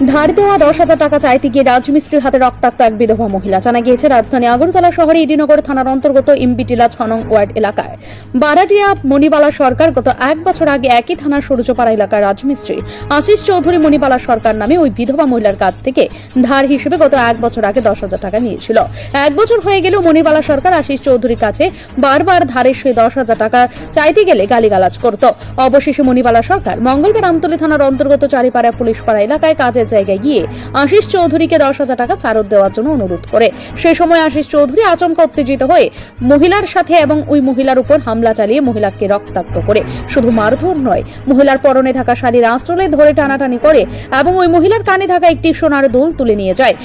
ধার দেওয়া 10,000 টাকা চাইতে গিয়ে রাজমিস্ত্রির হাতে রক্তাক্ত এক বিধবা মহিলা। জানা গিয়েছে রাজধানী আগরতলা শহরে ইডিনগর থানার অন্তর্গত ইম্বিটিলা 6 নং ওয়ার্ড এলাকায় বারাটিয়া মণিবালা সরকার গত 1 বছর আগে একই থানার সূর্যপাড়া এলাকার রাজমিস্ত্রি আশিস চৌধুরী মণিবালা সরকার নামে ওই বিধবা মহিলার কাছ থেকে ধার হিসেবে গত 1 বছর আগে 10,000 টাকা নিয়েছিল। 1 বছর হয়ে গেলেও মণিবালা সরকার আশিস চৌধুরীর কাছে বারবার ধারের সেই 10,000 টাকা চাইতে গেলে গালিগালাজ করত। অবশেষে মণিবালা সরকার মঙ্গলবার আমতলী থানার অন্তর্গত চারিপাড়া পুলিশপাড়া এলাকায় কাজের জায়গায় গিয়ে আশিস চৌধুরীকে 10,000 টাকা ফেরত দেওয়ার জন্য অনুরোধ করে। সেই সময় আশিস চৌধুরী আচমকা উত্তেজিত হয়ে মহিলার সাথে এবং ওই মহিলার উপর হামলা চালিয়ে মহিলাকে রক্তাক্ত করে। শুধু মারধর নয়, মহিলার পরনে থাকা শাড়ির আঁচলে ধরে টানাটানি করে এবং ওই মহিলার কানে থাকা একটি সোনার দুল তুলে নিয়ে যায়।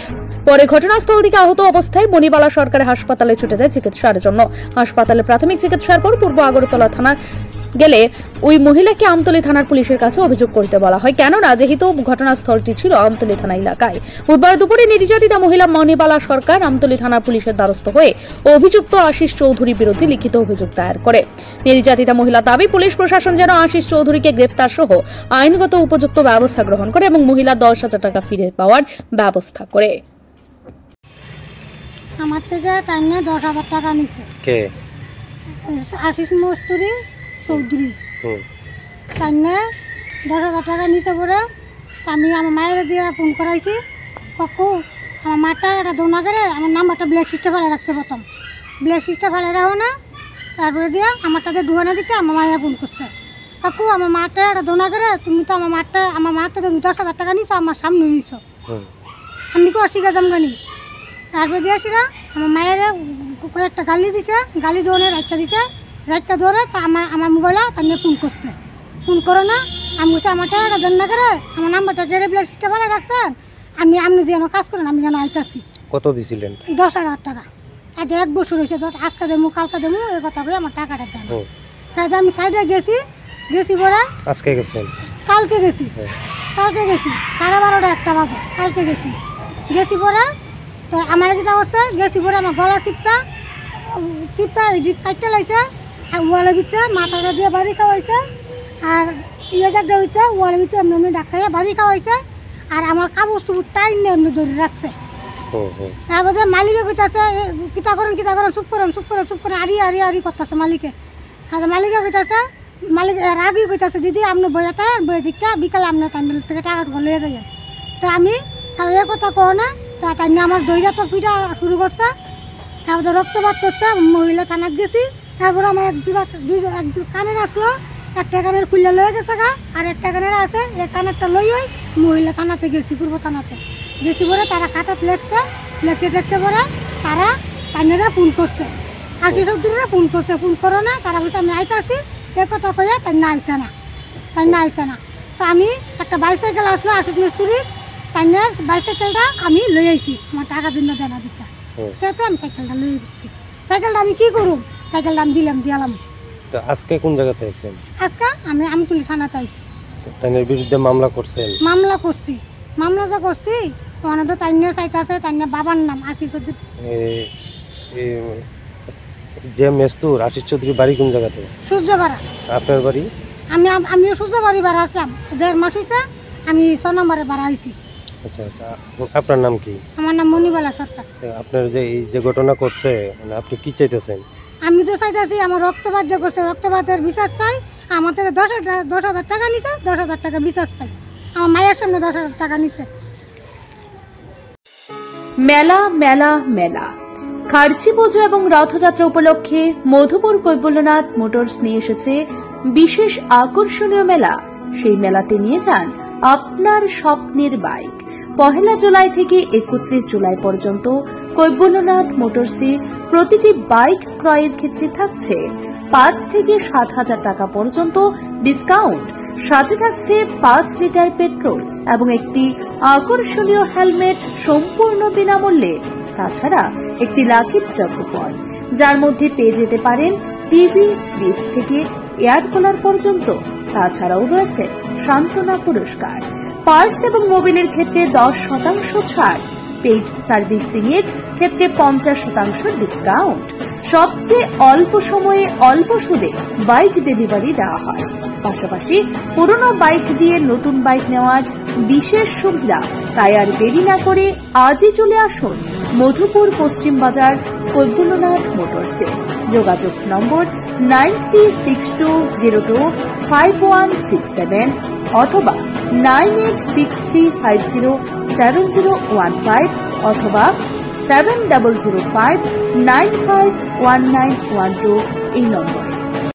পরে ঘটনাস্থল থেকে আহত অবস্থায় মণিবালা সরকার হাসপাতালে ছুটে যায় চিকিৎসার জন্য। হাসপাতালে প্রাথমিক চিকিৎসার পর পূর্ব আগরতলা থানা গেলে ওই মহিলাকে আমতলী থানার পুলিশের কাছে অভিযোগ করতে বলা হয়, কেননা যেহেতু ঘটনাস্থলটি ছিল আমতলী থানা এলাকায়। বুধবার দুপুরে নির্যাতিতা মহিলা মণিবালা সরকার আমতলী থানার পুলিশের দ্বারস্থ হয়ে অভিযুক্ত আশিস চৌধুরীর বিরুদ্ধে লিখিত অভিযোগ দায়ের করে। নির্যাতিতা মহিলা দাবি পুলিশ প্রশাসন যেন আশিস চৌধুরীকে গ্রেফতার সহ আইনগত উপযুক্ত ব্যবস্থা গ্রহণ করে এবং মহিলা 10,000 টাকা ফিরে পাওয়ার ব্যবস্থা করে। আমার থেকে 10,000 টাকা নিছে কে? আশিস মস্তুরি চৌধুরী। 10,000 টাকা নিছে পরে আমি আমার মায়ের দিয়ে ফোন করাইছি। কাকু আমার মাটা একটা দোনা করে আমার নাম্বারটা ব্ল্যাক সিস্টে ফেলে রাখছে। প্রথম ব্ল্যাক সিস্টে ফেলে রাখো না, তারপরে দিয়ে আমার তাদের ডুবানা দিতে আমার মায়ের ফোন করছে। কাকু আমার মাটা একটা দোনা করে তুমি তো আমার মার থেকে 10,000 টাকা নিছো, আমার সামনে নিছো। আমি কি অস্বীকার জামগানি? তারপরে দিয়েছিরা আমার মায়ের কয়েকটা গালি দিছে, গালি দৌড়ে রাইটটা দিছে। রাইটটা দৌড়ে তা আমার মোবাইলে তার নিয়ে ফোন করছে। ফোন করো না, আমি বলছি আমার টাকাটা দেন না করে আমার নাম্বারটা গেড়ে ব্লাড সিস্টেম ভালো রাখছেন, আপনি যেন কাজ করেন আমি যেন আইতাছি। কত দিছিলেন? 10,000 টাকা। আজ 1 বছর হয়েছে, আজকে দেবো কালকে দেবো এই কথা বলে আমার টাকাটা দেন। তাই আমি সাইডে গেছি পরে আজকে গেছেন? কালকে গেছি 12:30 1টা বাজে কালকে গেছি পরে আমার কিতা করছে, গেছি পরে আমার গলা চিপা কাটতে লাগছে। আর ওয়ালের ভিতরে মাথাটা দিয়ে বাড়ি খাওয়াইছে, আর জায়গাটা হইতে ওয়ালের ভিতরে এমনি ডাক্তার বাড়ি খাওয়াইছে। আর আমার কাগজ টুকু টাইম এমনি ধরে রাখছে। তারপরে মালিকে কইতাছে কিতা করেন চুপ করেন আরি করতেছে মালিকে। আর মালিকে কইতাছে, মালিক রাগি কইতাছে দিদি আপনি বইয়া তাই বইয়ে দিকা বিকালে আপনার তাই থেকে টাকা লইয়া যাই। তো আমি আর এ কথা কো না, তাই আমার দইরা তো পিঠা শুরু করছে। তারপরে রক্তপাত করছে, মহিলা থানাত গেছি। তারপরে আমার এক জোড়া কানের আসলো, একটা কানের খুললে লয়ে গেছে গা, আর একটা কানের আছে এই কানেরটা লই মহিলা থানাতে গেছি, পূর্ব থানাতে গেছি পরে তারা খাতাত লেখছে পরে তারা তাইনেরা ফোন করছে, আশিস চৌধুরীরা ফোন করছে। ফোন করো না, তারা বলছে আমি আইতাছি এ কথা কইয়া তাই না আইসে না। তো আমি একটা বাইসাইকেল আসলো আশিস মিস্ত্রির, তাইনের বাইসাইকেলটা আমি লই আইছি আমার টাকা দিন দেনা দিতে। সেটা আমি সাইকেলটা লই গেছি। সাইকেলটা আমি কি করুম, সাইকেলটা আমি দিলাম। তো আজকে কোন জায়গাতে আছেন? আজকে আমি আমতলী থানাতে আইছি। তাইনের বিরুদ্ধে মামলা করছেন? মামলা করছি ওখানে তো তাইনে চাইতাছে তাইনের বাবার নাম আশিস চৌধুরী। যে মেস্তুর আশিস চৌধুরী বাড়ি কোন জায়গাতে? সূর্যপাড়া। আপনার বাড়ি? আমিও সূর্যবাড়ি বাড়া আসলাম, 1.5 মাস হয়েছে আমি 6 নম্বরে বাড়া আইছি। আচ্ছা, আপনার নাম কি? আমার নাম মণিবালা সরকার। আপনার যে এই যে ঘটনা করছে মানে আপনি কি চাইতেছেন? আমি তো চাইতেছি আমার রক্তপাত যে করছে রক্তপাতের বিচার চাই। আমার থেকে 10,000 টাকা নিছে, 10,000 টাকা বিচার চাই। আমার মায়ের সামনে 10,000 টাকা নিছে। মেলা মেলা মেলা খার্চি পুজো এবং রথযাত্রা উপলক্ষে মধুপুর কৈবল্যনাথ মোটরস নিয়ে এসেছে বিশেষ আকর্ষণীয় মেলা। সেই মেলাতে নিয়ে যান আপনার স্বপ্নের বাইক। 1 জুলাই থেকে 31 জুলাই পর্যন্ত কৈবল্যনাথ মোটরসে প্রতিটি বাইক ক্রয়ের ক্ষেত্রে থাকছে 5 থেকে 7,000 টাকা পর্যন্ত ডিসকাউন্ট। সাথে থাকছে 5 লিটার পেট্রোল এবং একটি আকর্ষণীয় হেলমেট সম্পূর্ণ বিনামূল্যে। তাছাড়া একটি লাকি ড্র কুপন, যার মধ্যে পেয়ে যেতে পারেন টিভি, ফ্রিজ থেকে এয়ার কুলার পর্যন্ত। তাছাড়াও রয়েছে সান্ত্বনা পুরস্কার। পার্টস এবং মোবিলের ক্ষেত্রে 10% ছাড়। পেইড সার্ভিসিং এর ক্ষেত্রে 50% ডিসকাউন্ট। সবচেয়ে অল্প সময়ে অল্প সুদে বাইক ডেলিভারি দেওয়া হয়। পাশাপাশি পুরনো বাইক দিয়ে নতুন বাইক নেওয়ার বিশেষ সুবিধা। তাই আর দেরি না করে আজই চলে আসুন মধুপুর পশ্চিম বাজার কৈবল্যনাথ মোটরসে। যোগাযোগ নম্বর 9362025167 অথবা 9863507015 অথবা 7005951912 এই নম্বরে।